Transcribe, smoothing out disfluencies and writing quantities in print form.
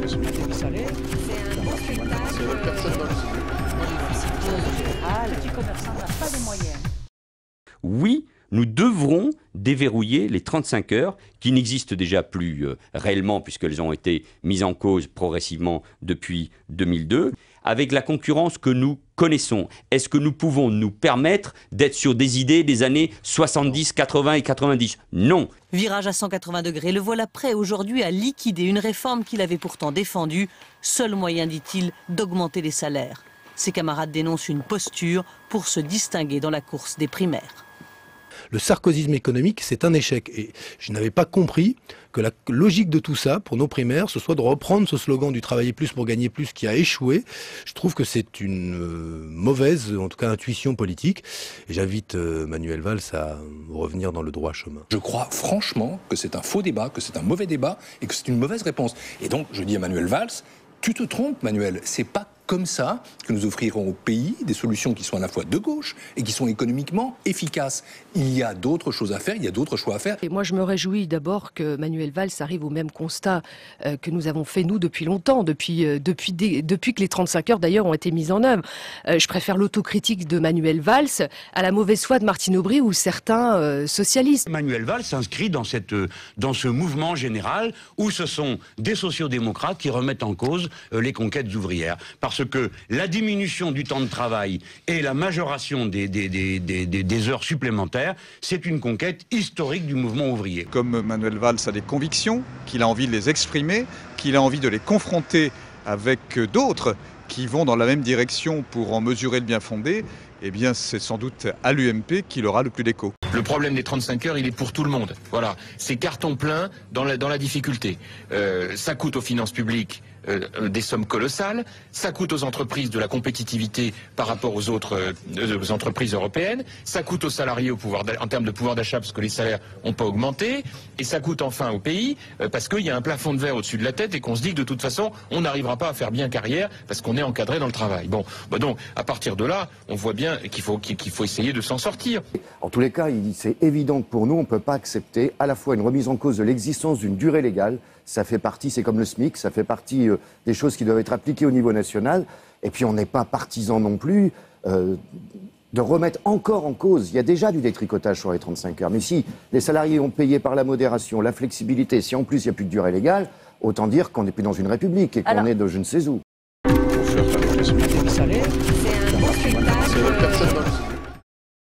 c'est pas bien le salaire. C'est un bon spectacle. Personne dans le Le petit commerçant n'a pas les moyens. Oui, nous devrons déverrouiller les 35 heures qui n'existent déjà plus réellement puisqu'elles ont été mises en cause progressivement depuis 2002. Avec la concurrence que nous connaissons, est-ce que nous pouvons nous permettre d'être sur des idées des années 70, 80 et 90 ? Non. Virage à 180 degrés, le voilà prêt aujourd'hui à liquider une réforme qu'il avait pourtant défendue. Seul moyen, dit-il, d'augmenter les salaires. Ses camarades dénoncent une posture pour se distinguer dans la course des primaires. Le sarkozysme économique, c'est un échec. Et je n'avais pas compris que la logique de tout ça, pour nos primaires, ce soit de reprendre ce slogan du travailler plus pour gagner plus qui a échoué. Je trouve que c'est une mauvaise, en tout cas, intuition politique. Et j'invite Manuel Valls à revenir dans le droit chemin. Je crois franchement que c'est un faux débat, que c'est un mauvais débat et que c'est une mauvaise réponse. Et donc, je dis à Manuel Valls, tu te trompes, Manuel, c'est pas comme ça que nous offrirons au pays des solutions qui sont à la fois de gauche et qui sont économiquement efficaces. Il y a d'autres choses à faire, il y a d'autres choix à faire. Et moi, je me réjouis d'abord que Manuel Valls arrive au même constat que nous avons fait, nous, depuis longtemps, depuis que les 35 heures, d'ailleurs, ont été mises en œuvre. Je préfère l'autocritique de Manuel Valls à la mauvaise foi de Martine Aubry ou certains socialistes. Manuel Valls s'inscrit dans ce mouvement général où ce sont des sociodémocrates qui remettent en cause les conquêtes ouvrières. Parce que la diminution du temps de travail et la majoration des heures supplémentaires, c'est une conquête historique du mouvement ouvrier. Comme Manuel Valls a des convictions, qu'il a envie de les exprimer, qu'il a envie de les confronter avec d'autres qui vont dans la même direction pour en mesurer le bien fondé, eh bien c'est sans doute à l'UMP qu'il aura le plus d'écho. Le problème des 35 heures, il est pour tout le monde. Voilà, c'est carton plein dans la difficulté. Ça coûte aux finances publiques des sommes colossales, ça coûte aux entreprises de la compétitivité par rapport aux autres entreprises européennes, ça coûte aux salariés en termes de pouvoir d'achat parce que les salaires n'ont pas augmenté, et ça coûte enfin au pays parce qu'il y a un plafond de verre au-dessus de la tête et qu'on se dit que de toute façon on n'arrivera pas à faire bien carrière parce qu'on est encadré dans le travail. Bon, donc à partir de là, on voit bien qu'il faut essayer de s'en sortir. En tous les cas, c'est évident que pour nous, on ne peut pas accepter à la fois une remise en cause de l'existence d'une durée légale. Ça fait partie, c'est comme le SMIC, ça fait partie des choses qui doivent être appliquées au niveau national. Et puis on n'est pas partisan non plus de remettre encore en cause. Il y a déjà du détricotage sur les 35 heures. Mais si les salariés ont payé par la modération, la flexibilité, si en plus il n'y a plus de durée légale, autant dire qu'on n'est plus dans une république et qu'on est de je ne sais où.